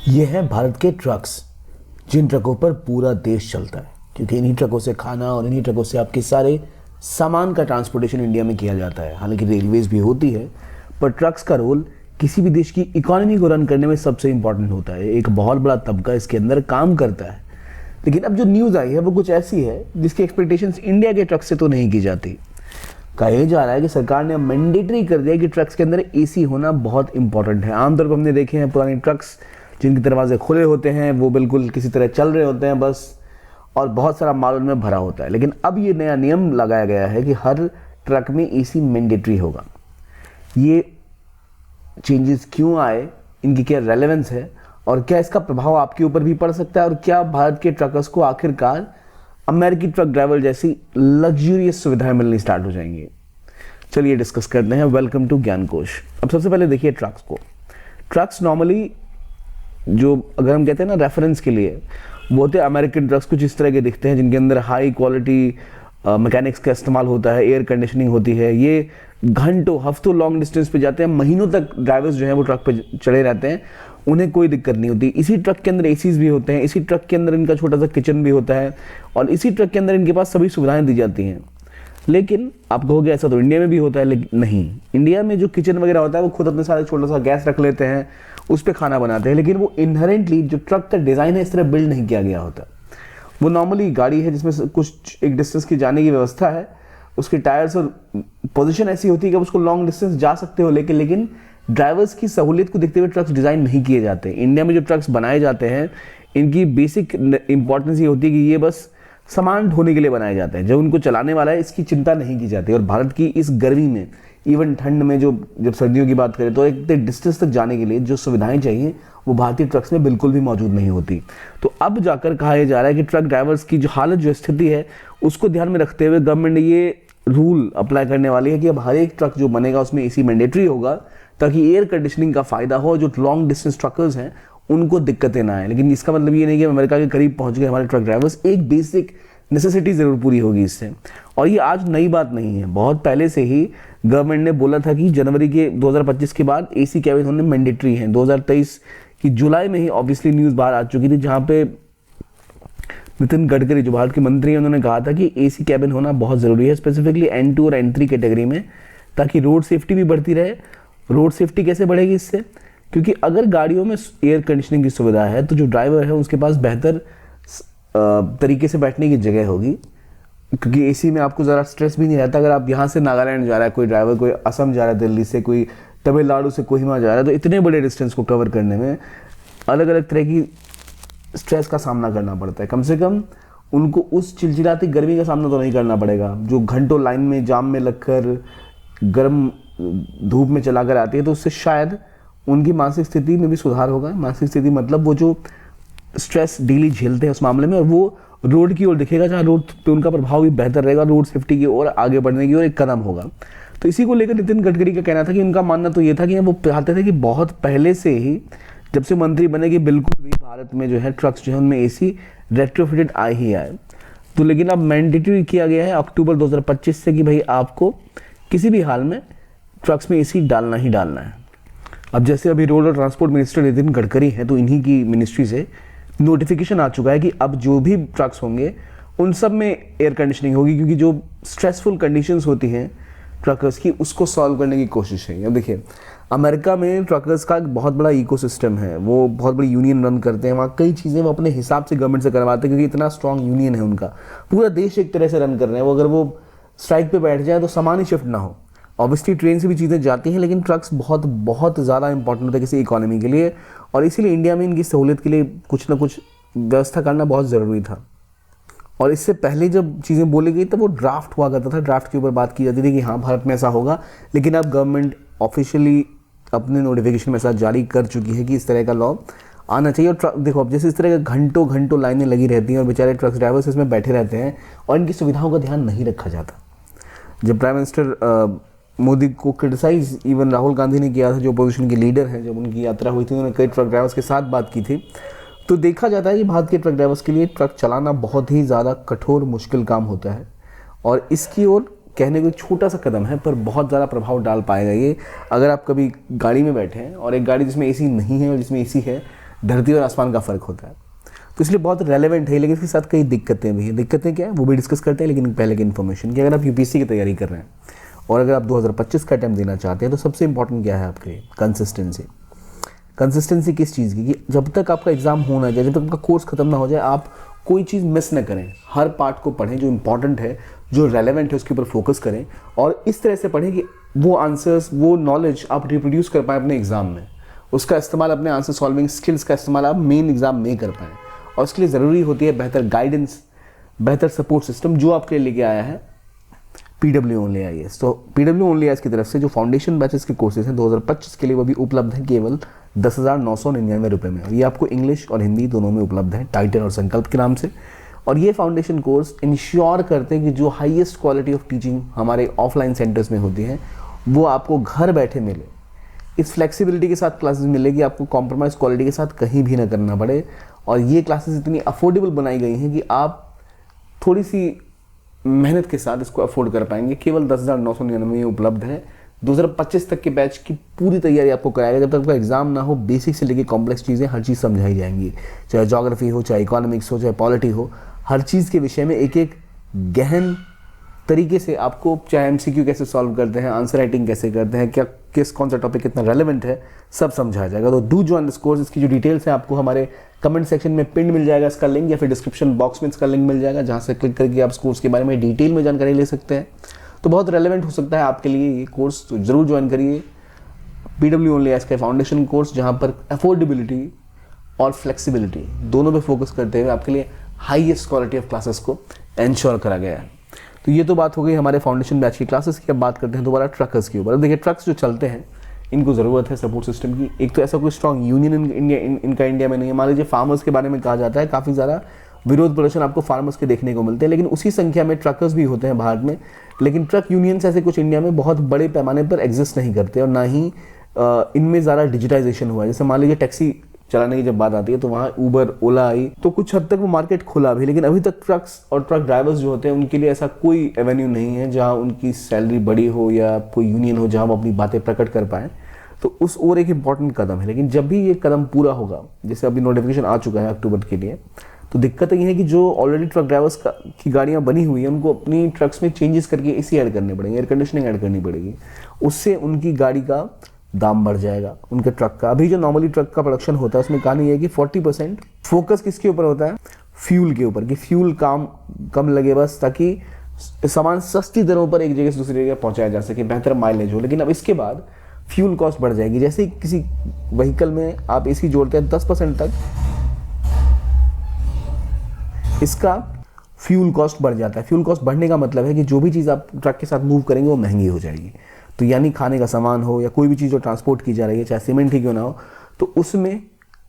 ये हैं भारत के ट्रक्स, जिन ट्रकों पर पूरा देश चलता है, क्योंकि इन्हीं ट्रकों से खाना और इन्हीं ट्रकों से आपके सारे सामान का ट्रांसपोर्टेशन इंडिया में किया जाता है। हालांकि रेलवेज भी होती है, पर ट्रक्स का रोल किसी भी देश की इकोनॉमी को रन करने में सबसे इंपॉर्टेंट होता है। एक बहुत बड़ा तबका इसके अंदर काम करता है। लेकिन अब जो न्यूज़ आई है वो कुछ ऐसी है जिसकी एक्सपेक्टेशंस इंडिया के ट्रक से तो नहीं की जाती। कहा जा रहा है कि सरकार ने मैंडेटरी कर दिया कि ट्रक्स के अंदर एसी होना बहुत इंपॉर्टेंट है। आमतौर पर हमने देखे हैं पुराने ट्रक्स जिनके दरवाजे खुले होते हैं, वो बिल्कुल किसी तरह चल रहे होते हैं बस, और बहुत सारा माल उनमें भरा होता है। लेकिन अब ये नया नियम लगाया गया है कि हर ट्रक में एसी मैंडेटरी होगा। ये चेंजेस क्यों आए, इनकी क्या रेलेवेंस है, और क्या इसका प्रभाव आपके ऊपर भी पड़ सकता है, और क्या भारत के ट्रकर्स को आखिरकार अमेरिकी ट्रक ड्राइवर जैसी लग्जूरियस सुविधाएं मिलनी स्टार्ट हो जाएंगी। चलिए डिस्कस करते हैं। वेलकम टू ज्ञान कोश। अब सबसे पहले देखिए ट्रक्स को। ट्रक्स नॉर्मली जो अगर हम कहते हैं ना रेफरेंस के लिए, वो होते हैं अमेरिकन ट्रक्स। कुछ इस तरह के दिखते हैं जिनके अंदर हाई क्वालिटी मैकेनिक्स का इस्तेमाल होता है, एयर कंडीशनिंग होती है। ये घंटों हफ्तों लॉन्ग डिस्टेंस पे जाते हैं, महीनों तक ड्राइवर्स जो हैं वो ट्रक पे चढ़े रहते हैं, उन्हें कोई दिक्कत नहीं होती। इसी ट्रक के अंदर एसीज भी होते हैं, इसी ट्रक के अंदर इनका छोटा सा किचन भी होता है, और इसी ट्रक के अंदर इनके पास सभी सुविधाएं दी जाती हैं। लेकिन आप कहोगे ऐसा तो इंडिया में भी होता है, लेकिन नहीं। इंडिया में जो किचन वगैरह होता है वो खुद अपने सारे छोटा सा गैस रख लेते हैं, उस पर खाना बनाते हैं। लेकिन वो इनहेरेंटली जो ट्रक का डिज़ाइन है इस तरह बिल्ड नहीं किया गया होता। वो नॉर्मली गाड़ी है जिसमें कुछ एक डिस्टेंस की जाने की व्यवस्था है, उसके टायर्स और पोजीशन ऐसी होती है कि उसको लॉन्ग डिस्टेंस जा सकते हो, लेकिन ड्राइवर्स की सहूलियत को देखते हुए ट्रक्स डिज़ाइन नहीं किए जाते। इंडिया में जो ट्रक्स बनाए जाते हैं इनकी बेसिक इंपॉर्टेंस ये होती है कि ये बस सामान ढोने के लिए बनाए जाते हैं। जब उनको चलाने वाला है इसकी चिंता नहीं की जाती। और भारत की इस गर्मी में, इवन ठंड में, जब सर्दियों की बात करें तो एक डिस्टेंस तक जाने के लिए जो सुविधाएं चाहिए वो भारतीय ट्रक्स में बिल्कुल भी मौजूद नहीं होती। तो अब जाकर कहा यह जा रहा है कि ट्रक ड्राइवर्स की जो हालत, जो स्थिति है, उसको ध्यान में रखते हुए गवर्नमेंट ने ये रूल अप्लाई करने वाली है कि अब हर एक ट्रक जो बनेगा उसमें एसी मैंडेटरी होगा, ताकि एयर कंडीशनिंग का फायदा हो। जो लॉन्ग डिस्टेंस ट्रकर्स हैं उनको दिक्कतें ना आए। लेकिन इसका मतलब ये नहीं कि अमेरिका के करीब पहुंच गए हमारे ट्रक ड्राइवर्स। एक बेसिक नेसेसिटी जरूर पूरी होगी इससे। और ये आज नई बात नहीं है, बहुत पहले से ही गवर्नमेंट ने बोला था कि जनवरी के 2025 के बाद एसी कैबिन होने मैंडेटरी हैं। 2023 की जुलाई में ही ऑब्वियसली न्यूज़ बाहर आ चुकी थी, जहां पे नितिन गडकरी जो भारत के मंत्री हैं उन्होंने कहा था कि एसी कैबिन होना बहुत ज़रूरी है, स्पेसिफिकली N2 और N3 कैटेगरी में, ताकि रोड सेफ्टी भी बढ़ती रहे। रोड सेफ्टी कैसे बढ़ेगी इससे? क्योंकि अगर गाड़ियों में एयर कंडीशनिंग की सुविधा है तो जो ड्राइवर है उसके पास बेहतर तरीके से बैठने की जगह होगी, क्योंकि एसी में आपको ज़रा स्ट्रेस भी नहीं रहता। अगर आप यहाँ से नागालैंड जा रहा है कोई ड्राइवर, कोई असम जा रहा है दिल्ली से, कोई तमिलनाडु से कोहिमा जा रहा है, तो इतने बड़े डिस्टेंस को कवर करने में अलग अलग तरह की स्ट्रेस का सामना करना पड़ता है। कम से कम उनको उस चिलचिलाती गर्मी का सामना तो नहीं करना पड़ेगा जो घंटों लाइन में जाम में लगकर गर्म धूप में चला कर आती है। तो उससे शायद उनकी मानसिक स्थिति में भी सुधार होगा। मानसिक स्थिति मतलब वो जो स्ट्रेस डेली झेलते हैं उस मामले में, और वो रोड की ओर दिखेगा जहाँ रोड पे उनका प्रभाव भी बेहतर रहेगा, रोड सेफ्टी की ओर आगे बढ़ने की ओर एक कदम होगा। तो इसी को लेकर नितिन गडकरी का कहना था कि उनका मानना तो ये था कि वो चाहते थे कि बहुत पहले से ही, जब से मंत्री बने, कि बिल्कुल भी भारत में जो है ट्रक्स जो है उनमें एसी रेट्रोफिटेड आए ही आए। तो लेकिन अब मैंडेटरी किया गया है अक्टूबर 2025 से कि भाई आपको किसी भी हाल में ट्रक्स में एसी डालना ही डालना है। अब जैसे अभी रोड और ट्रांसपोर्ट मिनिस्टर नितिन गडकरी हैं, तो इन्हीं की मिनिस्ट्री से नोटिफिकेशन आ चुका है कि अब जो भी ट्रक्स होंगे उन सब में एयर कंडीशनिंग होगी, क्योंकि जो स्ट्रेसफुल कंडीशंस होती हैं ट्रकर्स की उसको सॉल्व करने की कोशिश है। अब देखिए अमेरिका में ट्रकर्स का एक बहुत बड़ा इकोसिस्टम है, वो बहुत बड़ी यूनियन रन करते हैं। वहाँ कई चीज़ें वो अपने हिसाब से गवर्नमेंट से करवाते हैं, क्योंकि इतना स्ट्रॉन्ग यूनियन है उनका। पूरा देश एक तरह से रन कर रहे हैं वो। अगर वो स्ट्राइक पे बैठ जाए तो सामान ही शिफ्ट ना हो। ऑब्वियसली ट्रेन से भी चीज़ें जाती हैं, लेकिन ट्रक्स बहुत बहुत ज़्यादा इंपॉर्टेंट होते हैं किसी इकोनॉमी के लिए, और इसीलिए इंडिया में इनकी सहूलियत के लिए कुछ ना कुछ व्यवस्था करना बहुत ज़रूरी था। और इससे पहले जब चीज़ें बोली गई तब वो ड्राफ्ट हुआ करता था, ड्राफ्ट के ऊपर बात की जाती थी कि हाँ भारत में ऐसा होगा। लेकिन अब गवर्नमेंट ऑफिशियली अपने नोटिफिकेशन में ऐसा जारी कर चुकी है कि इस तरह का लॉ आना चाहिए। और देखो अब जैसे इस तरह के घंटों घंटों लाइनें लगी रहती हैं और बेचारे ट्रक ड्राइवर्स इसमें बैठे रहते हैं और इनकी सुविधाओं का ध्यान नहीं रखा जाता। जब प्राइम मिनिस्टर मोदी को क्रिटिसाइज इवन राहुल गांधी ने किया था, जो अपोजिशन के लीडर हैं, जब उनकी यात्रा हुई थी उन्होंने कई ट्रक ड्राइवर्स के साथ बात की थी, तो देखा जाता है कि भारत के ट्रक ड्राइवर्स के लिए ट्रक चलाना बहुत ही ज़्यादा कठोर मुश्किल काम होता है। और इसकी ओर कहने को एक छोटा सा कदम है पर बहुत ज़्यादा प्रभाव डाल पाएगा ये। अगर आप कभी गाड़ी में बैठे हैं और एक गाड़ी जिसमें एसी नहीं है और जिसमें एसी है, धरती और आसमान का फ़र्क होता है। तो इसलिए बहुत रेलेवेंट है, लेकिन इसके साथ कई दिक्कतें भी हैं। दिक्कतें क्या है वो भी डिस्कस करते हैं, लेकिन पहले की इन्फॉर्मेशन कि अगर आप यूपीएससी की तैयारी कर रहे हैं और अगर आप 2025 का अटैम्प्ट देना चाहते हैं तो सबसे इंपॉर्टेंट क्या है आपके कंसिस्टेंसी। कंसिस्टेंसी किस चीज़ की, कि जब तक आपका एग्जाम हो ना जाए, जब तक आपका कोर्स खत्म ना हो जाए, आप कोई चीज़ मिस न करें। हर पार्ट को पढ़ें, जो इंपॉर्टेंट है, जो रेलेवेंट है उसके ऊपर फोकस करें और इस तरह से पढ़ें कि वो आंसर्स, वो नॉलेज आप रिप्रोड्यूस कर पाएँ अपने एग्जाम में। उसका इस्तेमाल, अपने आंसर सॉल्विंग स्किल्स का इस्तेमाल आप मेन एग्जाम में कर पाएँ। और उसके लिए ज़रूरी होती है बेहतर गाइडेंस, बेहतर सपोर्ट सिस्टम, जो आपके लिए लेके आया है PW ओनली IAS। तो PW ओनली IAS की तरफ से जो फाउंडेशन बैचेस के कोर्सेज हैं 2025 के लिए, वो भी उपलब्ध है केवल 10,999 रुपये में। और ये आपको इंग्लिश और हिंदी दोनों में उपलब्ध है, टाइटल और संकल्प के नाम से। और ये फाउंडेशन कोर्स इंश्योर करते हैं कि जो हाईएस्ट क्वालिटी ऑफ टीचिंग हमारे ऑफलाइन सेंटर्स में होती है वो आपको घर बैठे मिले। इस फ्लेक्सिबिलिटी के साथ क्लासेस मिलेगी, आपको कॉम्प्रोमाइज़ क्वालिटी के साथ कहीं भी ना करना पड़े। और ये क्लासेस इतनी अफोर्डेबल बनाई गई हैं कि आप थोड़ी सी मेहनत के साथ इसको अफोर्ड कर पाएंगे। केवल 10,999 में उपलब्ध है। 2025 तक के बैच की पूरी तैयारी आपको कराएगा। जब तक आपका एग्जाम ना हो, बेसिक से लेके कॉम्प्लेक्स चीज़ें हर चीज़ समझाई जाएंगी, चाहे ज्योग्राफी हो, चाहे इकोनॉमिक्स हो, चाहे पॉलिटी हो। हर चीज़ के विषय में एक एक गहन तरीके से आपको, चाहे MCQ कैसे सॉल्व करते हैं, आंसर राइटिंग कैसे करते हैं, क्या कौन सा टॉपिक कितना रेलेवेंट है, सब समझाया जाएगा। तो डू जॉइन दिस कोर्स। इसकी जो डिटेल्स है आपको हमारे कमेंट सेक्शन में पिन मिल जाएगा इसका लिंक, या फिर डिस्क्रिप्शन बॉक्स में इसका लिंक मिल जाएगा, जहाँ से क्लिक करके आप इस कोर्स के बारे में डिटेल में जानकारी ले सकते हैं। तो बहुत रेलेवेंट हो सकता है आपके लिए ये कोर्स, तो ज़रूर ज्वाइन करिए PW ओनली IAS का फाउंडेशन कोर्स, जहाँ पर अफोर्डेबिलिटी और फ्लेक्सिबिलिटी दोनों पे फोकस करते हुए आपके लिए हाईएस्ट क्वालिटी ऑफ क्लासेस को इंश्योर करा गया है। तो ये तो बात हो गई हमारे फाउंडेशन बैच की क्लासेस की। अब बात करते हैं दोबारा ट्रकर्स के ऊपर। अब देखिए, ट्रक्स जो चलते हैं इनको ज़रूरत है सपोर्ट सिस्टम की। एक तो ऐसा कोई स्ट्रॉन्ग यूनियन इनका इंडिया में नहीं है। मान लीजिए फार्मर्स के बारे में कहा जाता है, काफ़ी ज़्यादा विरोध प्रदर्शन आपको फार्मर्स के देखने को मिलते हैं, लेकिन उसी संख्या में ट्रकर्स भी होते हैं भारत में। लेकिन ट्रक यूनियंस ऐसे कुछ इंडिया में बहुत बड़े पैमाने पर एग्जिस्ट नहीं करते, और ना ही इनमें ज़्यादा डिजिटाइजेशन हुआ है। जैसे मान लीजिए टैक्सी चलाने की जब बात आती है तो वहाँ ऊबर, ओला आई, तो कुछ हद तक वो मार्केट खुला भी, लेकिन अभी तक ट्रक्स और ट्रक ड्राइवर्स जो होते हैं उनके लिए ऐसा कोई एवेन्यू नहीं है जहाँ उनकी सैलरी बड़ी हो या कोई यूनियन हो जहाँ वो अपनी बातें प्रकट कर पाएँ। तो उस ओर एक इम्पॉर्टेंट कदम है। लेकिन जब भी ये कदम पूरा होगा, जैसे अभी नोटिफिकेशन आ चुका है अक्टूबर के लिए, तो दिक्कत ये है कि जो ऑलरेडी ट्रक ड्राइवर्स की गाड़ियाँ बनी हुई हैं उनको अपनी ट्रक्स में चेंजेस करके AC ऐड करने पड़ेंगे, एयर कंडीशनिंग ऐड करनी पड़ेगी। उससे उनकी गाड़ी का दाम बढ़ जाएगा, उनके ट्रक का। अभी जो नॉर्मली ट्रक का प्रोडक्शन होता है उसमें कहानी है कि 40% फोकस किसके ऊपर होता है, फ्यूल के ऊपर, कि फ्यूल कम लगे बस, ताकि सामान सस्ती दरों पर एक जगह से दूसरी जगह पहुंचाया जा सके, बेहतर माइलेज हो। लेकिन अब इसके बाद फ्यूल कॉस्ट बढ़ जाएगी। जैसे ही किसी व्हीकल में आप AC जोड़ते हैं 10% तक इसका फ्यूल कॉस्ट बढ़ जाता है। फ्यूल कॉस्ट बढ़ने का मतलब है कि जो भी चीज़ आप ट्रक के साथ मूव करेंगे वो महंगी हो जाएगी। तो यानी खाने का सामान हो या कोई भी चीज़ जो ट्रांसपोर्ट की जा रही है, चाहे सीमेंट ही क्यों ना हो, तो उसमें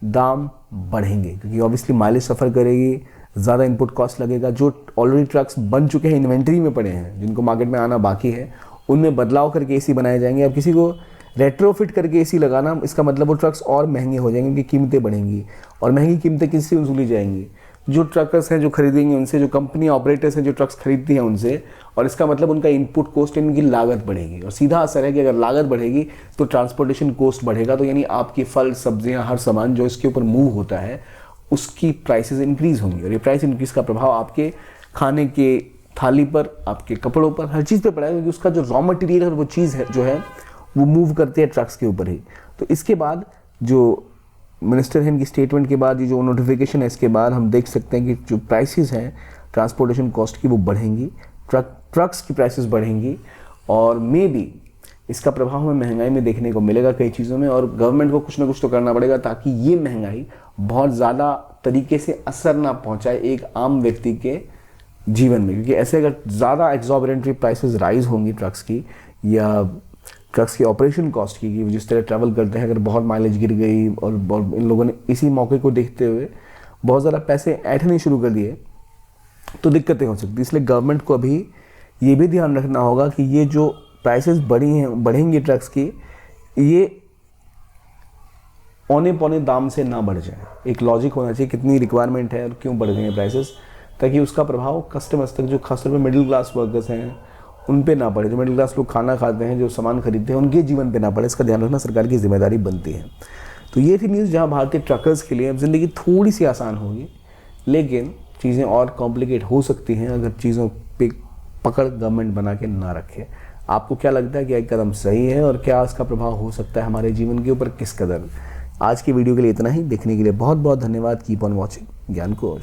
दाम बढ़ेंगे, क्योंकि ऑब्वियसली माइलेज सफ़र करेगी, ज़्यादा इनपुट कॉस्ट लगेगा। जो ऑलरेडी ट्रक्स बन चुके हैं, इन्वेंट्री में पड़े हैं, जिनको मार्केट में आना बाकी है, उनमें बदलाव करके AC बनाए जाएंगे। अब किसी को रेट्रोफिट करके AC लगाना, इसका मतलब वो ट्रक्स और महंगे हो जाएंगे, उनकी कीमतें बढ़ेंगी। और महंगी कीमतें किससे वसूली जाएंगी? जो ट्रकर्स हैं जो खरीदेंगे उनसे, जो कंपनी ऑपरेटर्स हैं जो ट्रक्स खरीदती हैं उनसे। और इसका मतलब उनका इनपुट कॉस्ट, इनकी लागत बढ़ेगी। और सीधा असर है कि अगर लागत बढ़ेगी तो ट्रांसपोर्टेशन कॉस्ट बढ़ेगा। तो यानी आपकी फल, सब्जियां, हर सामान जो इसके ऊपर मूव होता है उसकी प्राइसेस इंक्रीज होंगी। और ये प्राइस इंक्रीज का प्रभाव आपके खाने के थाली पर, आपके कपड़ों पर, हर चीज़ पे पड़ा है, क्योंकि उसका जो रॉ मटेरियल है वो चीज़ है जो है वो मूव करते हैं ट्रक्स के ऊपर ही। तो इसके बाद जो मिनिस्टर है, इनकी स्टेटमेंट के बाद ये जो नोटिफिकेशन है, इसके बाद हम देख सकते हैं कि जो प्राइसेस हैं ट्रांसपोर्टेशन कॉस्ट की वो बढ़ेंगी, ट्रक्स की प्राइसेस बढ़ेंगी। और मे बी इसका प्रभाव हमें महंगाई में देखने को मिलेगा कई चीज़ों में। और गवर्नमेंट को कुछ ना कुछ तो करना पड़ेगा ताकि ये महंगाई बहुत ज़्यादा तरीके से असर ना पहुँचाए एक आम व्यक्ति के जीवन में। क्योंकि ऐसे अगर ज़्यादा एक्सॉर्बिटेंट प्राइसेस राइज होंगी ट्रक्स की, या ट्रक्स की ऑपरेशन कॉस्ट की, कि जिस तरह ट्रैवल करते हैं, अगर बहुत माइलेज गिर गई और इन लोगों ने इसी मौके को देखते हुए बहुत ज़्यादा पैसे ऐंठने शुरू कर दिए, तो दिक्कतें हो सकती। इसलिए गवर्नमेंट को अभी ये भी ध्यान रखना होगा कि ये जो प्राइसेस बढ़ेंगी ट्रक्स की, ये औने पौने दाम से ना बढ़ जाए। एक लॉजिक होना चाहिए, कितनी रिक्वायरमेंट है और क्यों बढ़ गई हैं प्राइसेस, ताकि उसका प्रभाव कस्टमर्स तक, जो खासतौर पर मिडिल क्लास वर्कर्स हैं, उन पे ना पड़े। जो मिडिल क्लास लोग खाना खाते हैं, जो सामान खरीदते हैं, उनके जीवन पे ना पड़े। इसका ध्यान रखना सरकार की जिम्मेदारी बनती है। तो ये थी न्यूज़ जहाँ भारतीय ट्रकर्स के लिए अब ज़िंदगी थोड़ी सी आसान होगी, लेकिन चीज़ें और कॉम्प्लिकेट हो सकती हैं अगर चीज़ों पे पकड़ गवर्नमेंट बना के ना रखे। आपको क्या लगता है कि एक कदम सही है और क्या इसका प्रभाव हो सकता है हमारे जीवन के ऊपर, किस कदर? आज की वीडियो के लिए इतना ही। देखने के लिए बहुत बहुत धन्यवाद। Keep on watching ज्ञानकोश।